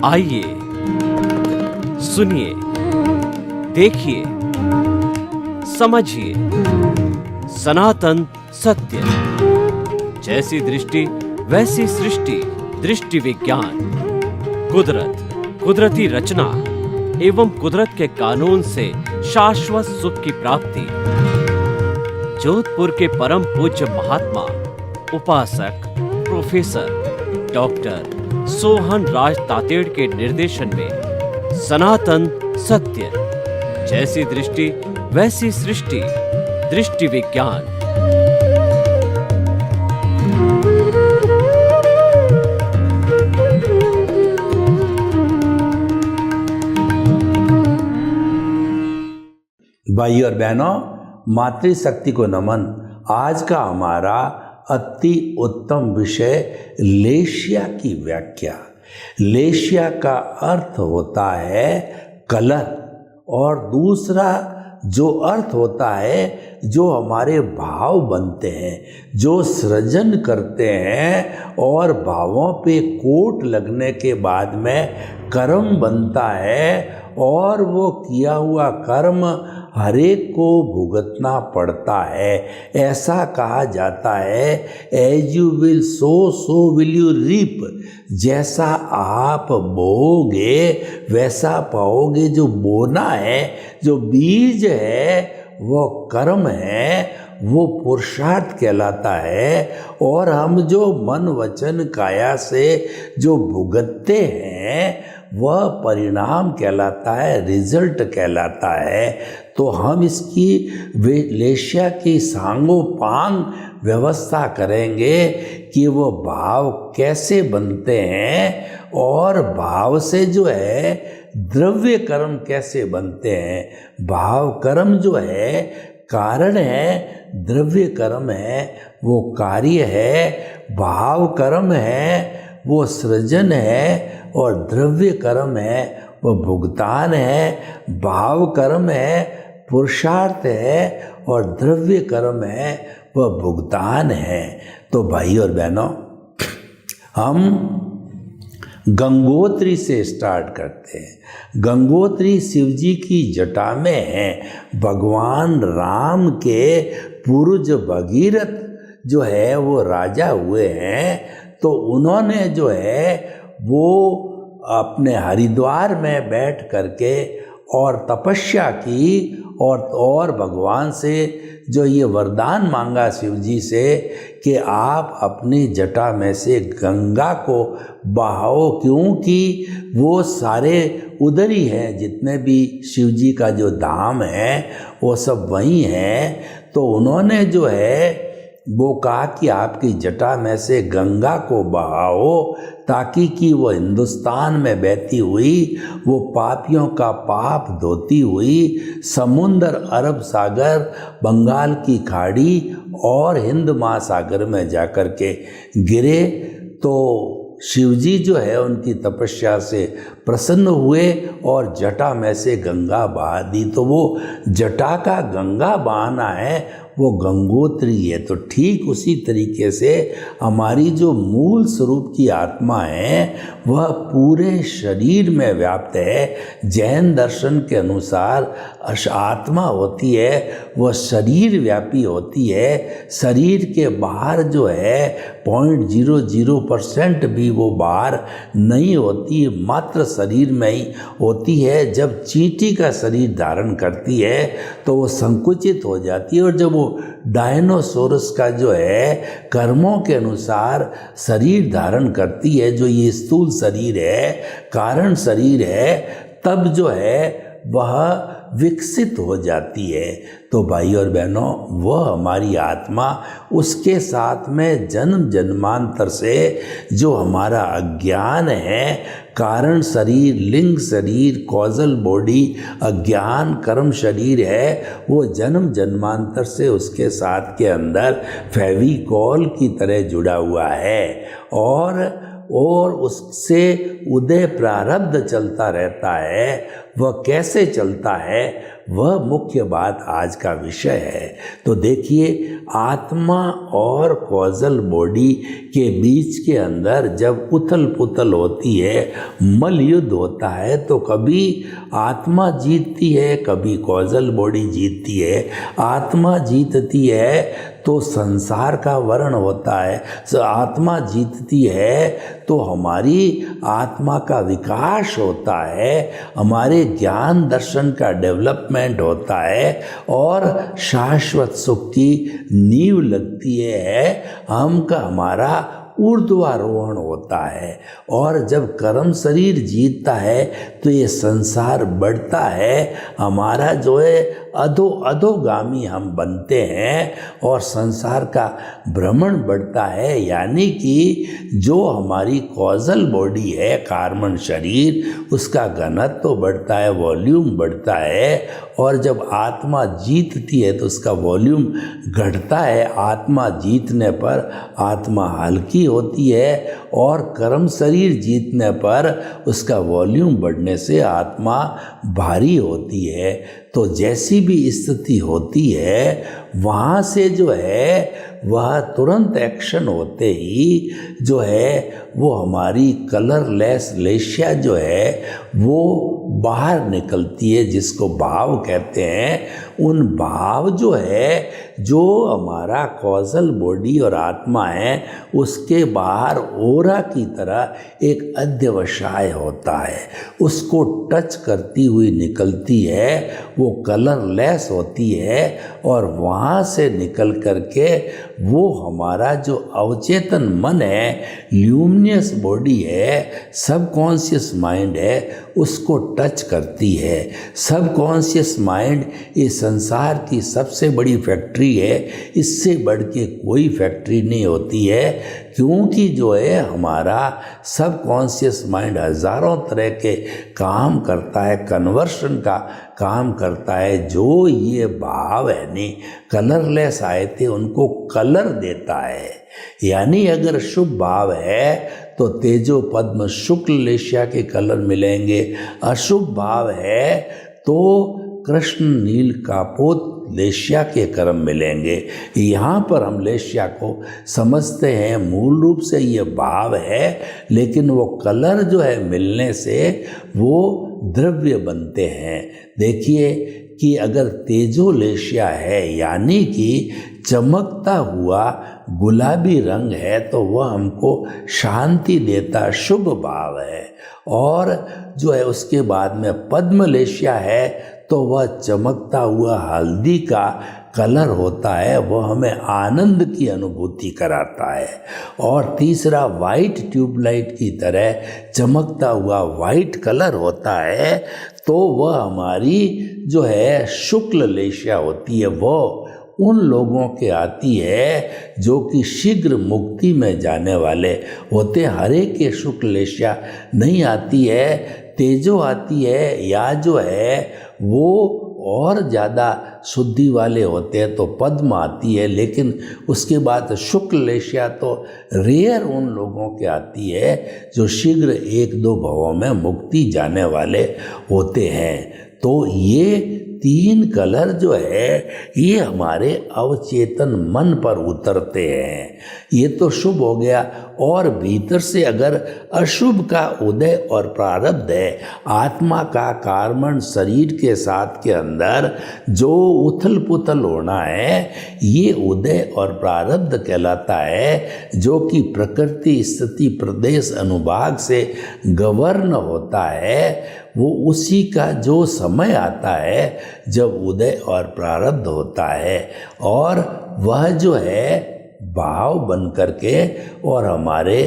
आइए सुनिए, देखिए, समझिए सनातन सत्य। जैसी दृष्टि वैसी सृष्टि, दृष्टि विज्ञान। कुदरत, कुदरती रचना एवं कुदरत के कानून से शाश्वत सुख की प्राप्ति। जोधपुर के परम पूज्य महात्मा उपासक प्रोफेसर डॉक्टर सोहन राज तातेड़ के निर्देशन में सनातन सत्य। जैसी दृष्टि वैसी सृष्टि, दृष्टि विज्ञान। भाई और बहनों, मातृशक्ति को नमन। आज का हमारा अति उत्तम विषय लेशिया की व्याख्या। लेशिया का अर्थ होता है कलर, और दूसरा जो अर्थ होता है जो हमारे भाव बनते हैं, जो सृजन करते हैं और भावों पे कोट लगने के बाद में कर्म बनता है, और वो किया हुआ कर्म हरेक को भुगतना पड़ता है। ऐसा कहा जाता है, as you will sow will you reap. जैसा आप बोओगे वैसा पाओगे। जो बोना है, जो बीज है, वो कर्म है, वो पुरुषार्थ कहलाता है। और हम जो मन वचन काया से जो भुगतते हैं वह परिणाम कहलाता है, रिजल्ट कहलाता है। तो हम इसकी लेशिया की सांगोपांग व्यवस्था करेंगे कि वो भाव कैसे बनते हैं और भाव से जो है द्रव्य कर्म कैसे बनते हैं। भाव कर्म जो है कारण है, द्रव्य कर्म है वो कार्य है, भाव कर्म है वो सृजन है, और द्रव्य कर्म है वो भुगतान है। भाव कर्म है पुरुषार्थ है, और द्रव्य कर्म है वह भुगतान है। तो भाई और बहनों, हम गंगोत्री से स्टार्ट करते हैं। गंगोत्री शिवजी की जटा में है। भगवान राम के पूर्वज भगीरथ जो है वो राजा हुए हैं, तो उन्होंने जो है वो अपने हरिद्वार में बैठ करके और तपस्या की, और भगवान से जो ये वरदान मांगा शिव जी से कि आप अपनी जटा में से गंगा को बहाओ, क्योंकि वो सारे उधर ही हैं। जितने भी शिव जी का जो धाम है वो सब वहीं हैं। तो उन्होंने जो है वो कहा कि आपकी जटा में से गंगा को बहाओ, ताकि कि वो हिंदुस्तान में बहती हुई वो पापियों का पाप धोती हुई समुंदर, अरब सागर, बंगाल की खाड़ी और हिंद महासागर में जाकर के गिरे। तो शिवजी जो है उनकी तपस्या से प्रसन्न हुए और जटा में से गंगा बहा दी। तो वो जटा का गंगा बहाना है वो गंगोत्री है। तो ठीक उसी तरीके से हमारी जो मूल स्वरूप की आत्मा है वह पूरे शरीर में व्याप्त है। जैन दर्शन के अनुसार आत्मा होती है वह शरीर व्यापी होती है। शरीर के बाहर जो है 0.00% भी वो बाहर नहीं होती, मात्र शरीर में ही होती है। जब चींटी का शरीर धारण करती है तो वो संकुचित हो जाती है, और जब वो डायनोसोरस का जो है कर्मों के अनुसार शरीर धारण करती है, जो ये स्थूल शरीर है, कारण शरीर है, तब जो है वह विकसित हो जाती है। तो भाई और बहनों, वह हमारी आत्मा, उसके साथ में जन्म जन्मांतर से जो हमारा अज्ञान है, कारण शरीर, लिंग शरीर, कॉजल बॉडी, अज्ञान कर्म शरीर है, वो जन्म जन्मांतर से उसके साथ के अंदर फेविकॉल की तरह जुड़ा हुआ है। और और उससे उदय प्रारब्ध चलता रहता है, वह कैसे चलता है, वह मुख्य बात आज का विषय है। तो देखिए, आत्मा और कॉजल बॉडी के बीच के अंदर जब उथल पुथल होती है, मल युद्ध होता है, तो कभी आत्मा जीतती है, कभी कॉजल बॉडी जीतती है। आत्मा जीतती है तो संसार का वर्ण होता है, आत्मा जीतती है तो हमारी आत्मा का विकास होता है, हमारे ज्ञान दर्शन का डेवलपमेंट होता है और शाश्वत सुख की नींव लगती है। हमारा ऊर्ध्वारोहण होता है। और जब कर्म शरीर जीतता है तो ये संसार बढ़ता है, हमारा जो है अधोगामी हम बनते हैं और संसार का भ्रमण बढ़ता है। यानी कि जो हमारी कॉजल बॉडी है, कार्बन शरीर, उसका घनत्व तो बढ़ता है, वॉल्यूम बढ़ता है। और जब आत्मा जीतती है तो उसका वॉल्यूम घटता है। आत्मा जीतने पर आत्मा हल्की होती है और कर्म शरीर जीतने पर उसका वॉल्यूम बढ़ने से आत्मा भारी होती है। तो जैसी भी स्थिति होती है, वहाँ से जो है वह तुरंत एक्शन होते ही जो है वो हमारी कलरलेस लेशिया जो है वो बाहर निकलती है, जिसको भाव कहते हैं। उन भाव जो है, जो हमारा कॉजल बॉडी और आत्मा है, उसके बाहर ओरा की तरह एक अध्यवसाय होता है, उसको टच करती हुई निकलती है, वो कलरलेस होती है और वहाँ से निकल करके वो हमारा जो अवचेतन मन है, ल्यूमिनियस बॉडी है, सबकॉन्शियस माइंड है, उसको टच करती है। सबकॉन्शियस माइंड इस संसार की सबसे बड़ी फैक्ट्री है, इससे बढ़ के कोई फैक्ट्री नहीं होती है। क्योंकि जो है हमारा सबकॉन्शियस माइंड हजारों तरह के काम करता है, कन्वर्शन का काम करता है। जो ये भाव है नहीं, कलरलेस आए थे, उनको कलर देता है। यानी अगर शुभ भाव है तो तेजो पद्म शुक्ल लेशिया के कलर मिलेंगे, अशुभ भाव है तो कृष्ण नील कापोत लेशिया के कर्म मिलेंगे। यहाँ पर हम लेशिया को समझते हैं मूल रूप से ये भाव है, लेकिन वो कलर जो है मिलने से वो द्रव्य बनते हैं। देखिए कि अगर तेजो लेशिया है, यानी कि चमकता हुआ गुलाबी रंग है, तो वह हमको शांति देता शुभ भाव है। और जो है उसके बाद में पद्म लेशिया है तो वह चमकता हुआ हल्दी का कलर होता है, वह हमें आनंद की अनुभूति कराता है। और तीसरा वाइट ट्यूबलाइट की तरह चमकता हुआ वाइट कलर होता है, तो वह हमारी जो है शुक्ल लेशिया होती है। वो उन लोगों के आती है जो कि शीघ्र मुक्ति में जाने वाले होते हैं। हर एक के शुक्ल लेशिया नहीं आती है, तेजो आती है, या जो है वो और ज़्यादा शुद्धि वाले होते हैं तो पद्म आती है। लेकिन उसके बाद शुक्ल लेशिया तो रेयर उन लोगों के आती है जो शीघ्र एक दो भवों में मुक्ति जाने वाले होते हैं। तो ये तीन कलर जो है ये हमारे अवचेतन मन पर उतरते हैं। ये तो शुभ हो गया। और भीतर से अगर अशुभ का उदय और प्रारब्ध है, आत्मा का कार्बन शरीर के साथ के अंदर जो उथल पुथल होना है, ये उदय और प्रारब्ध कहलाता है, जो कि प्रकृति स्थिति प्रदेश अनुभाग से गवर्न होता है। वो उसी का जो समय आता है जब उदय और प्रारब्ध होता है, और वह जो है भाव बन करके और हमारे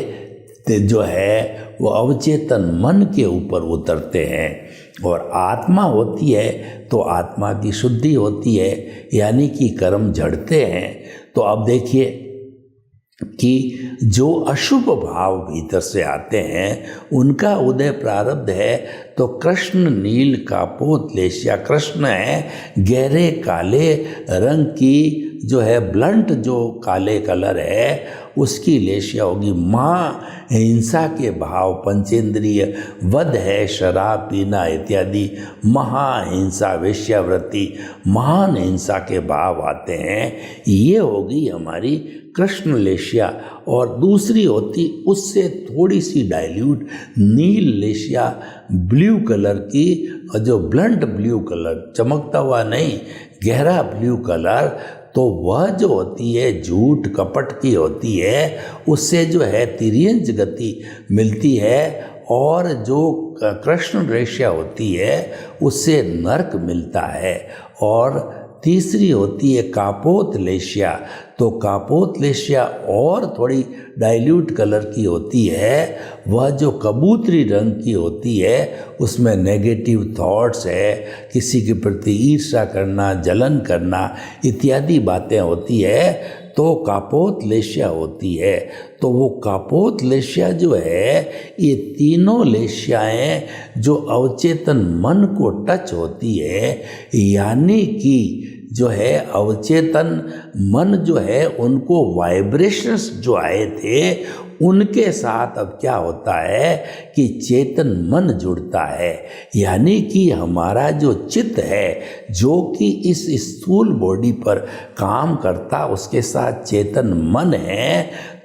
जो है वो अवचेतन मन के ऊपर उतरते हैं। और आत्मा होती है तो आत्मा की शुद्धि होती है, यानी कि कर्म झड़ते हैं। तो अब देखिए कि जो अशुभ भाव भीतर से आते हैं उनका उदय प्रारब्ध है। तो कृष्ण नील कापोत लेशिया, कृष्ण है गहरे काले रंग की जो है ब्लंट जो काले कलर है, उसकी लेशिया होगी। हिंसा के भाव पंचेंद्रिय वध है, शराब पीना इत्यादि महाहिंसा, वेश्यावृत्ति, महान हिंसा के भाव आते हैं। ये होगी हमारी कृष्ण लेशिया। और दूसरी होती उससे थोड़ी सी डाइल्यूट नील लेशिया, ब्लू कलर की, जो ब्लंट ब्लू कलर, चमकता हुआ नहीं, गहरा ब्लू कलर, तो वह जो होती है झूठ कपट की होती है, उससे जो है तिर्यंच गति मिलती है। और जो कृष्ण रेश्या होती है उससे नरक मिलता है। और तीसरी होती है कापोत लेशिया। तो कापोत लेशिया और थोड़ी डाइल्यूट कलर की होती है, वह जो कबूतरी रंग की होती है, उसमें नेगेटिव थॉट्स है, किसी के प्रति ईर्ष्या करना, जलन करना इत्यादि बातें होती है, तो कापोत लेशिया होती है। तो वो कापोत लेशिया जो है, ये तीनों लेशियाएं जो अवचेतन मन को टच होती है, यानी कि जो है अवचेतन मन जो है उनको वाइब्रेशंस जो आए थे, उनके साथ अब क्या होता है कि चेतन मन जुड़ता है। यानी कि हमारा जो चित्त है जो कि इस स्थूल बॉडी पर काम करता, उसके साथ चेतन मन है,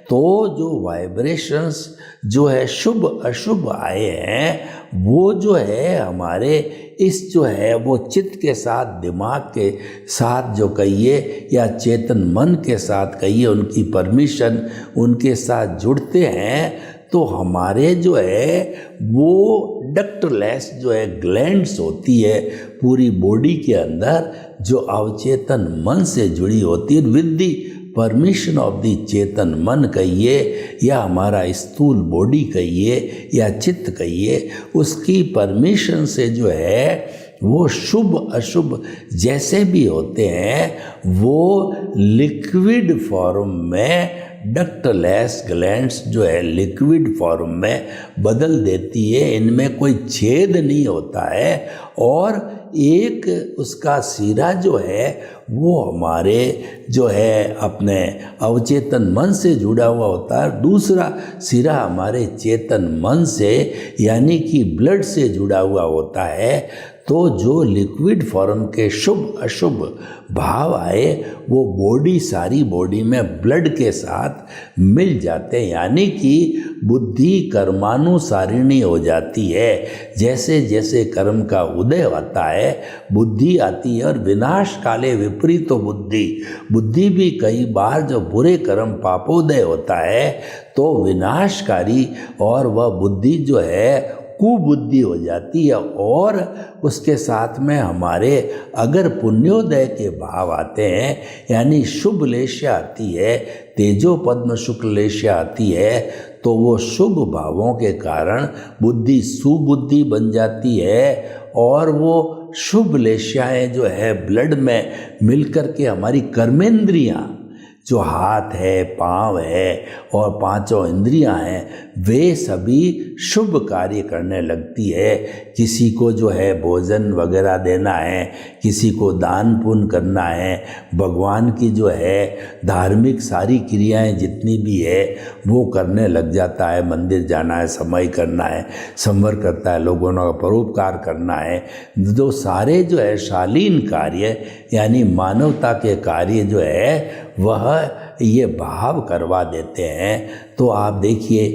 तो जो वाइब्रेशंस जो है शुभ अशुभ आए हैं, वो जो है हमारे इस जो है वो चित्त के साथ, दिमाग के साथ जो कहिए या चेतन मन के साथ कहिए, उनकी परमिशन उनके साथ जुड़ते हैं, तो हमारे जो है वो डक्टलेस जो है ग्लैंड्स होती है पूरी बॉडी के अंदर, जो अवचेतन मन से जुड़ी होती है, with the permission of the चेतन मन कहिए या हमारा स्थूल बॉडी कहिए या चित्त कहिए, उसकी परमिशन से जो है वो शुभ अशुभ जैसे भी होते हैं वो लिक्विड फॉर्म में, डक्टलेस ग्लैंड्स जो है लिक्विड फॉर्म में बदल देती है। इनमें कोई छेद नहीं होता है। और एक उसका सिरा जो है वो हमारे जो है अपने अवचेतन मन से जुड़ा हुआ होता है, दूसरा सिरा हमारे चेतन मन से यानी कि ब्लड से जुड़ा हुआ होता है। तो जो लिक्विड फॉर्म के शुभ अशुभ भाव आए वो बॉडी, सारी बॉडी में ब्लड के साथ मिल जाते हैं, यानी कि बुद्धि कर्मानुसारिणी हो जाती है। जैसे जैसे कर्म का उदय होता है बुद्धि आती है, और विनाश काले विपरीतो बुद्धि, बुद्धि भी कई बार जो बुरे कर्म पापोदय होता है तो विनाशकारी, और वह बुद्धि जो है कुबुद्धि हो जाती है। और उसके साथ में हमारे अगर पुण्योदय के भाव आते हैं, यानी शुभ लेशिया आती है, तेजो पद्म शुक्ल लेशिया आती है, तो वो शुभ भावों के कारण बुद्धि सुबुद्धि बन जाती है। और वो शुभ लेशियाएँ जो है ब्लड में मिलकर के हमारी कर्मेंद्रियाँ, जो हाथ है, पाँव है और पांचों इंद्रियां हैं, वे सभी शुभ कार्य करने लगती है। किसी को जो है भोजन वगैरह देना है, किसी को दान पुण्य करना है, भगवान की जो है धार्मिक सारी क्रियाएं जितनी भी है वो करने लग जाता है। मंदिर जाना है, समय करना है, संवर करता है, लोगों का परोपकार करना है, जो सारे जो है शालीन कार्य यानी मानवता के कार्य जो है वह ये भाव करवा देते हैं। तो आप देखिए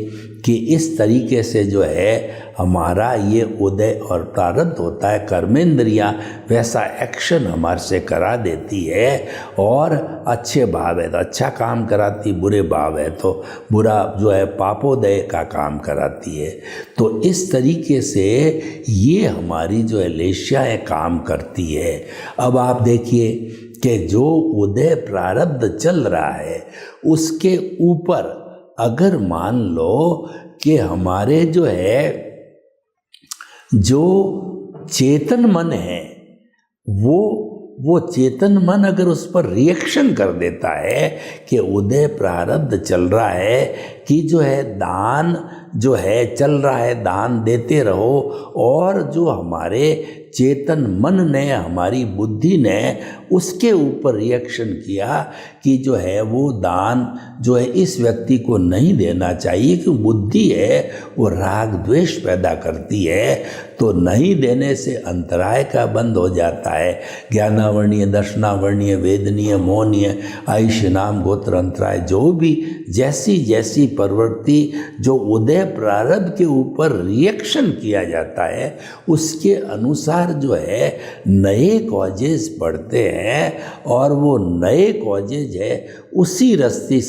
कि इस तरीके से जो है हमारा ये उदय और प्रारब्ध होता है, कर्मेंद्रियाँ वैसा एक्शन हमारे से करा देती है। और अच्छे भाव है तो अच्छा काम कराती, बुरे भाव है तो बुरा जो है पापोदय का काम कराती है। तो इस तरीके से ये हमारी जो है लेशियाएँ काम करती है। अब आप देखिए कि जो उदय प्रारब्ध चल रहा है उसके ऊपर अगर मान लो कि हमारे जो है जो चेतन मन है वो चेतन मन अगर उस पर रिएक्शन कर देता है कि उदय प्रारब्ध चल रहा है कि जो है दान जो है चल रहा है, दान देते रहो, और जो हमारे चेतन मन ने, हमारी बुद्धि ने उसके ऊपर रिएक्शन किया कि जो है वो दान जो है इस व्यक्ति को नहीं देना चाहिए, क्योंकि बुद्धि है वो राग द्वेष पैदा करती है, तो नहीं देने से अंतराय का बंद हो जाता है। ज्ञानावर्णीय, दर्शनावर्णीय, वेदनीय, मौनीय, आयुष्य, नाम, गोत्र, अंतराय, जो भी जैसी जैसी प्रवृत्ति जो उदय प्रारब्ध के ऊपर रिएक्शन किया जाता है उसके अनुसार जो है नए कॉजेज पढ़ते हैं, और वो नए कॉजेज है उसी रास्ते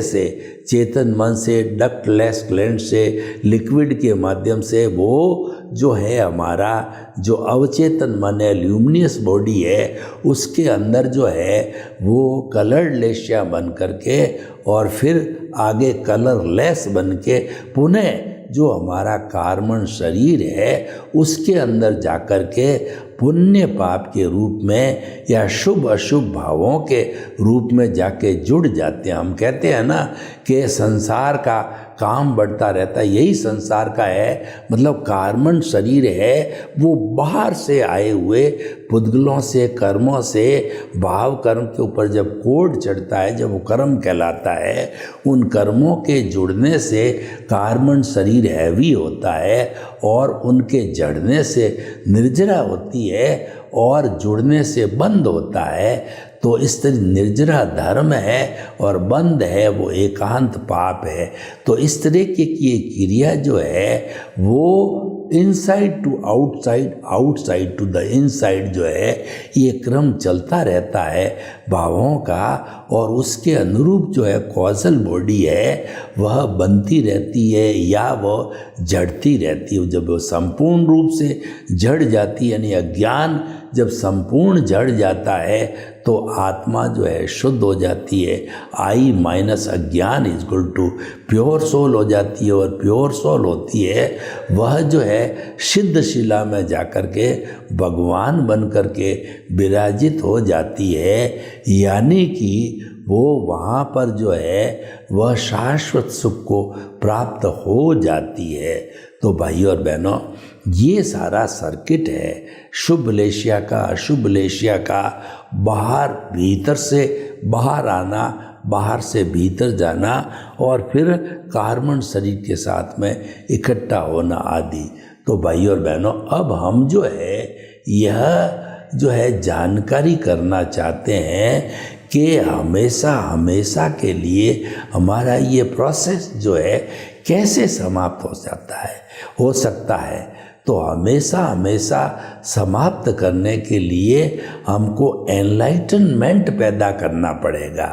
से चेतन मन से, डक्टलेस ग्लैंड से, लिक्विड के माध्यम से वो जो है हमारा जो अवचेतन मन है, ल्यूमिनियस बॉडी है, उसके अंदर जो है वो कलर्ड लेशिया बन करके और फिर आगे कलरलेस बन के पुनः जो हमारा कार्बन शरीर है उसके अंदर जाकर के पुण्य पाप के रूप में या शुभ अशुभ भावों के रूप में जाके जुड़ जाते हैं। हम कहते हैं ना कि संसार का काम बढ़ता रहता है, यही संसार का है, मतलब कार्बन शरीर है वो बाहर से आए हुए पुद्गलों से, कर्मों से, भाव कर्म के ऊपर जब कोड चढ़ता है, जब वो कर्म कहलाता है, उन कर्मों के जुड़ने से कार्बन शरीर हैवी होता है और उनके जड़ने से निर्जरा होती है और जुड़ने से बंद होता है। तो इस तरह निर्जरा धर्म है और बंद है वो एकांत पाप है। तो इस तरह की ये क्रिया जो है वो inside to outside, outside to the inside जो है ये क्रम चलता रहता है भावों का, और उसके अनुरूप जो है कॉजल बॉडी है वह बनती रहती है या वह जड़ती रहती है। जब वो संपूर्ण रूप से जड़ जाती है, यानी अज्ञान जब संपूर्ण जड़ जाता है तो आत्मा जो है शुद्ध हो जाती है। आई माइनस अज्ञान is equal to pure soul हो जाती है, और प्योर सोल होती है वह जो है सिद्ध शिला में जाकर के भगवान बन कर के विराजित हो जाती है, यानी कि वो वहाँ पर जो है वह शाश्वत सुख को प्राप्त हो जाती है। तो भाई और बहनों, ये सारा सर्किट है शुभ लेशिया का, अशुभ लेशिया का, बाहर भीतर से बाहर आना, बाहर से भीतर जाना, और फिर कार्बन शरीर के साथ में इकट्ठा होना आदि। तो भाई और बहनों, अब हम जो है यह जो है जानकारी करना चाहते हैं कि हमेशा हमेशा के लिए हमारा ये प्रोसेस जो है कैसे समाप्त हो सकता है। तो हमेशा हमेशा समाप्त करने के लिए हमको एनलाइटनमेंट पैदा करना पड़ेगा,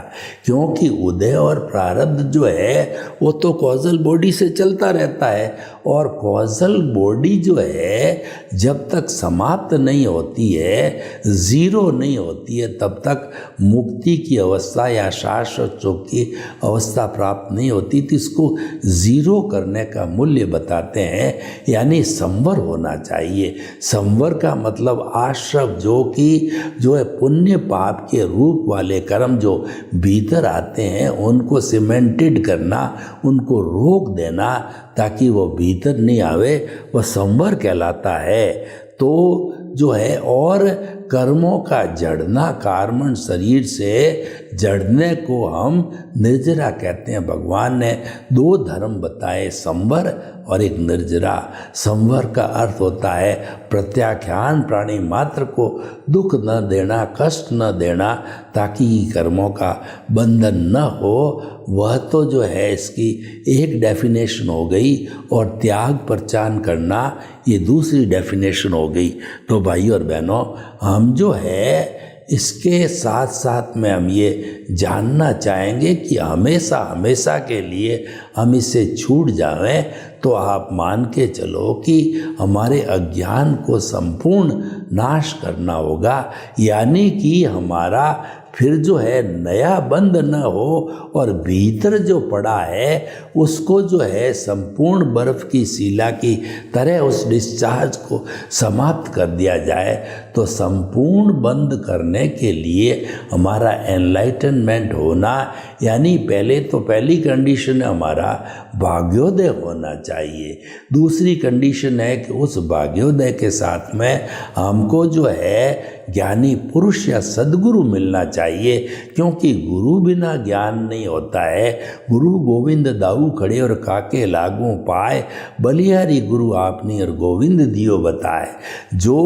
क्योंकि उदय और प्रारब्ध जो है वो तो कॉजल बॉडी से चलता रहता है, और कॉजल बॉडी जो है जब तक समाप्त नहीं होती है, ज़ीरो नहीं होती है, तब तक मुक्ति की अवस्था या शाश्वत सुख की अवस्था प्राप्त नहीं होती। तो इसको ज़ीरो करने का मूल्य बताते हैं, यानी संवर होना चाहिए। संवर का मतलब आश्रव जो है पुण्य पाप के रूप वाले कर्म जो भीतर आते हैं उनको सीमेंटेड करना, उनको रोक देना ताकि वो भीतर नहीं आवे, वह संवर कहलाता है। तो जो है और कर्मों का जड़ना, कार्बन शरीर से जड़ने को हम निर्जरा कहते हैं। भगवान ने दो धर्म बताए, संवर और एक निर्जरा। संवर का अर्थ होता है प्रत्याख्यान प्राणी मात्र को दुख न देना, कष्ट न देना, ताकि कर्मों का बंधन न हो। वह तो जो है इसकी एक डेफिनेशन हो गई, और त्याग प्रचान करना ये दूसरी डेफिनेशन हो गई। तो भाई और बहनों, हम जो है इसके साथ साथ में हम ये जानना चाहेंगे कि हमेशा हमेशा के लिए हम इससे छूट जाएं, तो आप मान के चलो कि हमारे अज्ञान को संपूर्ण नाश करना होगा, यानी कि हमारा फिर जो है नया बंध न हो, और भीतर जो पड़ा है उसको जो है संपूर्ण बर्फ की शिला की तरह उस डिस्चार्ज को समाप्त कर दिया जाए। तो संपूर्ण बंद करने के लिए हमारा एनलाइटनमेंट होना, यानी पहले तो पहली कंडीशन है हमारा हमारा भाग्योदय होना चाहिए। दूसरी कंडीशन है कि उस भाग्योदय के साथ में हमको जो है ज्ञानी पुरुष या सद्गुरु मिलना चाहिए, क्योंकि गुरु बिना ज्ञान नहीं होता है। गुरु गोविंद दाऊ खड़े और काके लागू पाए, बलिहारी गुरु आपनी और गोविंद दियो बताए। जो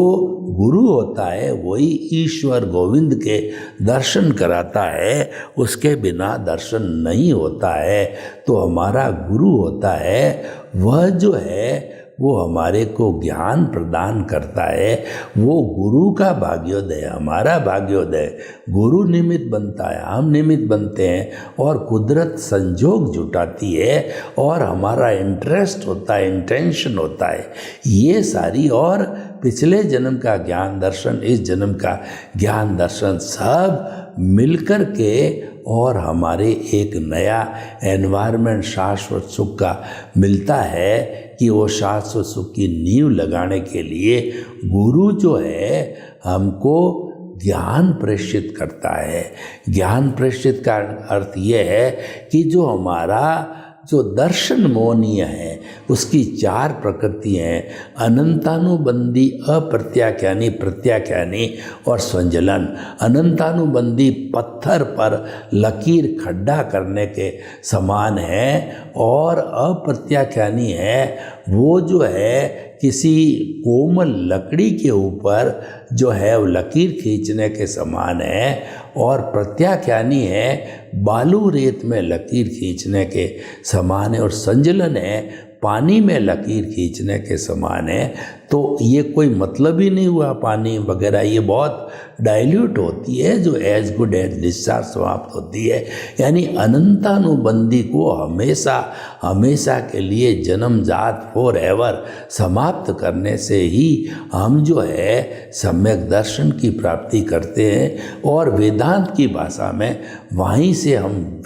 गुरु होता है वही ईश्वर गोविंद के दर्शन कराता है, उसके बिना दर्शन नहीं होता है। तो हमारा गुरु होता है वह जो है वो हमारे को ज्ञान प्रदान करता है। वो गुरु का भाग्योदय, हमारा भाग्योदय गुरु निमित्त बनता है, हम निमित्त बनते हैं और कुदरत संजोग जुटाती है और हमारा इंटरेस्ट होता है, इंटेंशन होता है। ये सारी और पिछले जन्म का ज्ञान दर्शन, इस जन्म का ज्ञान दर्शन सब मिलकर के और हमारे एक नया एनवायरनमेंट शाश्वत सुख का मिलता है कि वो शाश्वत सुख की नींव लगाने के लिए गुरु जो है हमको ज्ञान प्रेषित करता है। ज्ञान प्रेषित का अर्थ ये है कि जो हमारा जो दर्शन मोहनीय है उसकी चार प्रकृति हैं, अनंतानुबंधी, अप्रत्याख्यानी, प्रत्याख्यानी और संजलन। अनंतानुबंधी पत्थर पर लकीर खड्डा करने के समान है और अप्रत्याख्यानी है वो जो है किसी कोमल लकड़ी के ऊपर जो है वो लकीर खींचने के समान है, और प्रत्याख्यानी है बालू रेत में लकीर खींचने के समान है, और संजलन है पानी में लकीर खींचने के समान है। तो ये कोई मतलब ही नहीं हुआ पानी वगैरह, ये बहुत डाइल्यूट होती है जो एज गुड एज डिस्चार्ज समाप्त होती है। यानी अनंतानुबंधी को हमेशा हमेशा के लिए जन्मजात फॉर एवर समाप्त करने से ही हम जो है सम्यक दर्शन की प्राप्ति करते हैं, और वेदांत की भाषा में वहीं से हम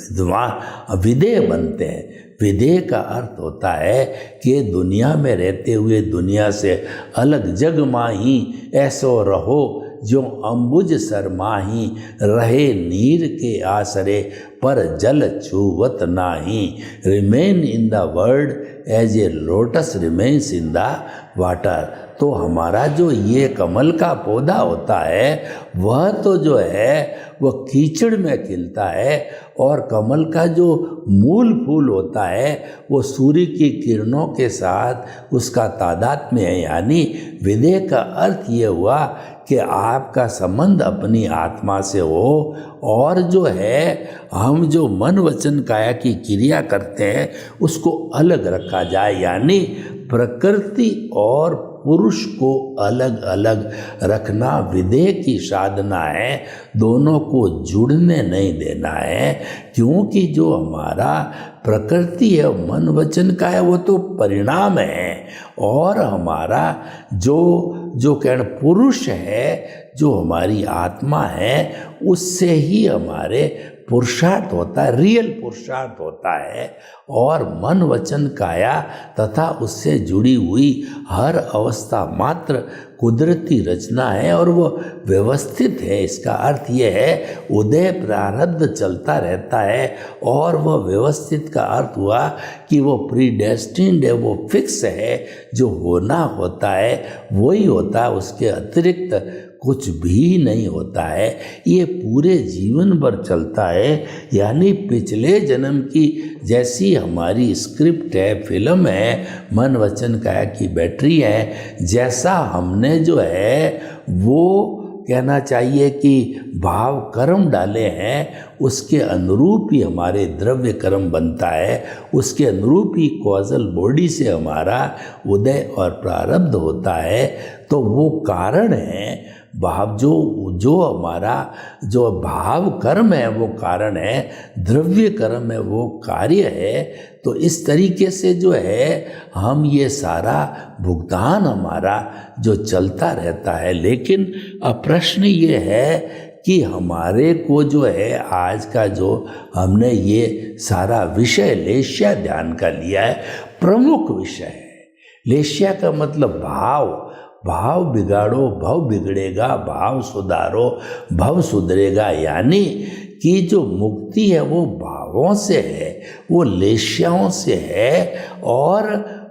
विदेह बनते हैं। विदेह का अर्थ होता है कि दुनिया में रहते हुए दुनिया से अलग जग माही ऐसो रहो जो अम्बुज शर्माही, रहे नीर के आसरे पर जल छुवत नाही। Remain in the world as a lotus remains in the water. तो हमारा जो ये कमल का पौधा होता है वह तो जो है वह कीचड़ में खिलता है, और कमल का जो मूल फूल होता है वो सूर्य की किरणों के साथ उसका तादात्म्य है। यानी विदेह का अर्थ ये हुआ कि आपका संबंध अपनी आत्मा से हो, और जो है हम जो मन वचन काया की क्रिया करते हैं उसको अलग रखा जाए। यानी प्रकृति और पुरुष को अलग अलग रखना विदेह की साधना है, दोनों को जुड़ने नहीं देना है। क्योंकि जो हमारा प्रकृति है मन वचन का है वो तो परिणाम है, और हमारा जो कहना पुरुष है, जो हमारी आत्मा है, उससे ही हमारे पुरुषार्थ होता है, रियल पुरुषार्थ होता है। और मन वचन काया तथा उससे जुड़ी हुई हर अवस्था मात्र कुदरती रचना है और वो व्यवस्थित है। इसका अर्थ ये है उदय प्रारब्ध चलता रहता है, और वह व्यवस्थित का अर्थ हुआ कि वो प्रीडेस्टिन्ड है, वो फिक्स है। जो होना होता है वही होता है, उसके अतिरिक्त कुछ भी नहीं होता है। ये पूरे जीवन भर चलता है। यानी पिछले जन्म की जैसी हमारी स्क्रिप्ट है, फिल्म है, मन वचन काया की बैटरी है, जैसा हमने जो है वो कहना चाहिए कि भाव कर्म डाले हैं उसके अनुरूप ही हमारे द्रव्य कर्म बनता है, उसके अनुरूप ही कॉजल बॉडी से हमारा उदय और प्रारब्ध होता है। तो वो कारण है भाव, जो हमारा जो भाव कर्म है वो कारण है, द्रव्य कर्म है वो कार्य है। तो इस तरीके से जो है हम ये सारा भुगतान हमारा जो चलता रहता है। लेकिन अब प्रश्न ये है कि हमारे को जो है आज का जो हमने ये सारा विषय लेश्या ध्यान का लिया है, प्रमुख विषय है। लेश्या का मतलब भाव बिगाड़ो भव बिगड़ेगा, भाव सुधारो भव सुधरेगा। यानी कि जो मुक्ति है वो भाव भावों से है, वो लेश्याओं से है। और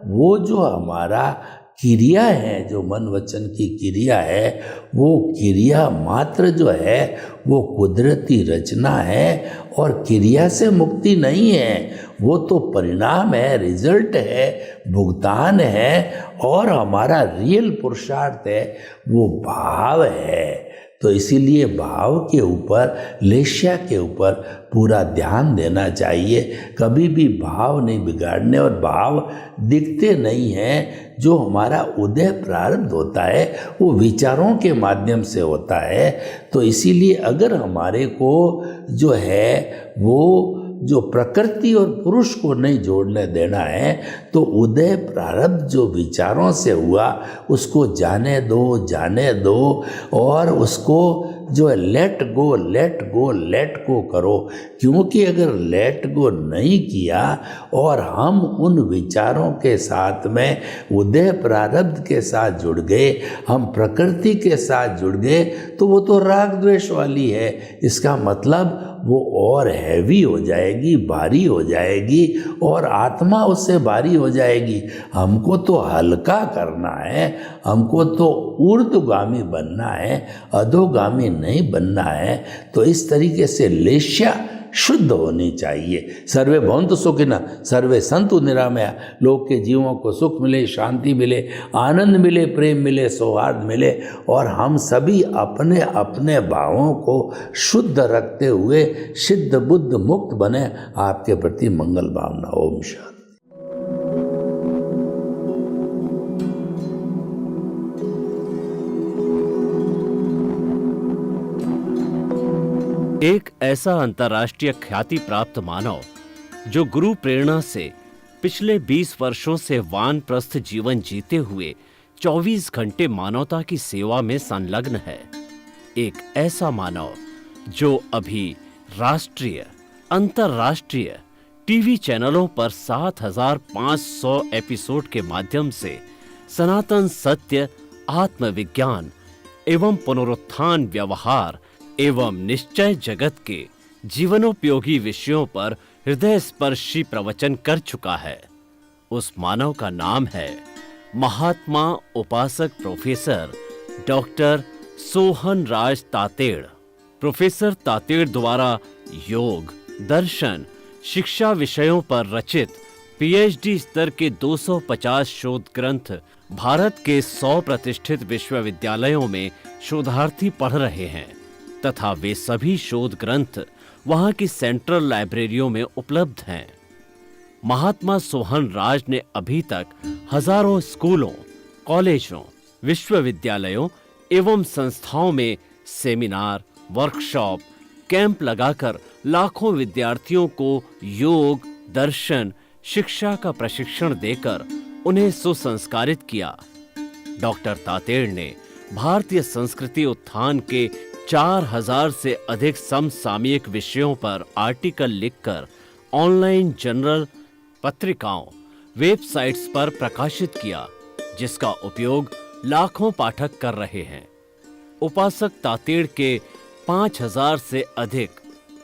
वो जो हमारा क्रिया है, जो मन वचन की क्रिया है, वो क्रिया मात्र जो है वो कुदरती रचना है और क्रिया से मुक्ति नहीं है। वो तो परिणाम है, रिजल्ट है, भुगतान है। और हमारा रियल पुरुषार्थ है वो भाव है। तो इसीलिए भाव के ऊपर, लेश्या के ऊपर पूरा ध्यान देना चाहिए। कभी भी भाव नहीं बिगाड़ने। और भाव दिखते नहीं हैं। जो हमारा उदय प्रारब्ध होता है वो विचारों के माध्यम से होता है। तो इसीलिए अगर हमारे को जो है वो जो प्रकृति और पुरुष को नहीं जोड़ने देना है, तो उदय प्रारब्ध जो विचारों से हुआ उसको जाने दो और उसको जो है लेट गो करो। क्योंकि अगर लेट गो नहीं किया और हम उन विचारों के साथ में उदय प्रारब्ध के साथ जुड़ गए, हम प्रकृति के साथ जुड़ गए, तो वो तो राग द्वेष वाली है। इसका मतलब वो और हैवी हो जाएगी, भारी हो जाएगी और आत्मा उससे भारी हो जाएगी। हमको तो हल्का करना है, हमको तो ऊर्ध्वगामी बनना है, अधोगामी नहीं बनना है। तो इस तरीके से लेश्या शुद्ध होनी चाहिए। सर्वे भवन्तु सुखिनः, सर्वे सन्तु निरामया। लोग के जीवों को सुख मिले, शांति मिले, आनंद मिले, प्रेम मिले, सौहार्द मिले और हम सभी अपने अपने भावों को शुद्ध रखते हुए सिद्ध बुद्ध मुक्त बने। आपके प्रति मंगल भावना। ओम शांति। एक ऐसा अंतर्राष्ट्रीय ख्याति प्राप्त मानव जो गुरु प्रेरणा से पिछले 20 वर्षों से वानप्रस्थ जीवन जीते हुए 24 घंटे मानवता की सेवा में संलग्न है। एक ऐसा मानव जो अभी राष्ट्रीय, अंतर्राष्ट्रीय टीवी चैनलों पर 7,500 एपिसोड के माध्यम से सनातन सत्य, आत्मविज्ञान एवं पुनरुत्थान, व्यवहार एवं निश्चय जगत के जीवनोपयोगी विषयों पर हृदय स्पर्शी प्रवचन कर चुका है। उस मानव का नाम है महात्मा उपासक प्रोफेसर डॉक्टर सोहन राज तातेड़। प्रोफेसर तातेड़ द्वारा योग, दर्शन, शिक्षा विषयों पर रचित पीएचडी स्तर के 250 शोध ग्रंथ भारत के 100 प्रतिष्ठित विश्वविद्यालयों में शोधार्थी पढ़ रहे हैं तथा वे सभी शोध ग्रंथ वहां की सेंट्रल लाइब्रेरियों में उपलब्ध हैं। महात्मा सोहन राज ने अभी तक हजारों स्कूलों, कॉलेजों, विश्वविद्यालयों एवं संस्थाओं में सेमिनार, वर्कशॉप, कैंप लगाकर लाखों विद्यार्थियों को योग, दर्शन, शिक्षा का प्रशिक्षण देकर उन्हें सुसंस्कारित किया। डॉक्टर तातेड़ ने भारतीय संस्कृति उत्थान के 4000 से अधिक समसामयिक विषयों पर आर्टिकल लिखकर ऑनलाइन जर्नल, पत्रिकाओं, वेबसाइट्स पर प्रकाशित किया, जिसका उपयोग लाखों पाठक कर रहे हैं। उपासक तातेड़ के 5000 से अधिक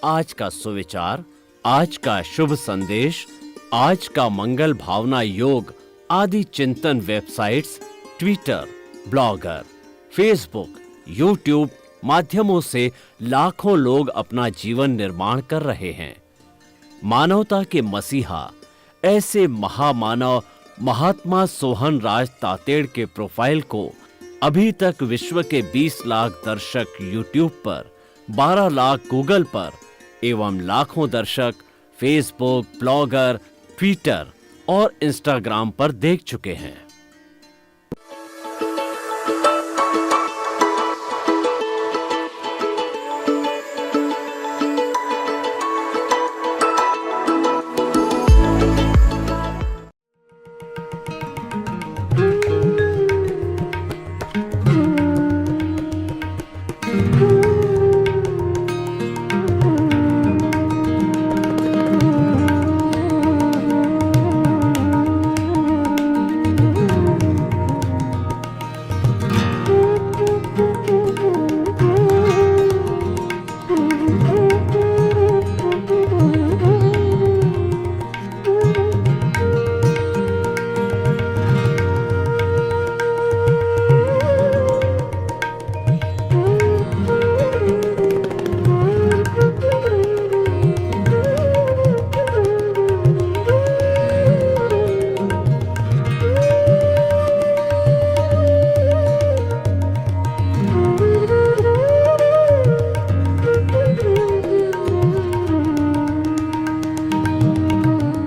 आज का सुविचार, आज का शुभ संदेश, आज का मंगल भावना योग आदि चिंतन websites, Twitter, blogger, Facebook, YouTube माध्यमों से लाखों लोग अपना जीवन निर्माण कर रहे हैं। मानवता के मसीहा ऐसे महामानव महात्मा सोहन राज तातेड़ के प्रोफाइल को अभी तक विश्व के 20 लाख दर्शक यूट्यूब पर, 12 लाख गूगल पर एवं लाखों दर्शक फेसबुक, ब्लॉगर, ट्विटर और इंस्टाग्राम पर देख चुके हैं।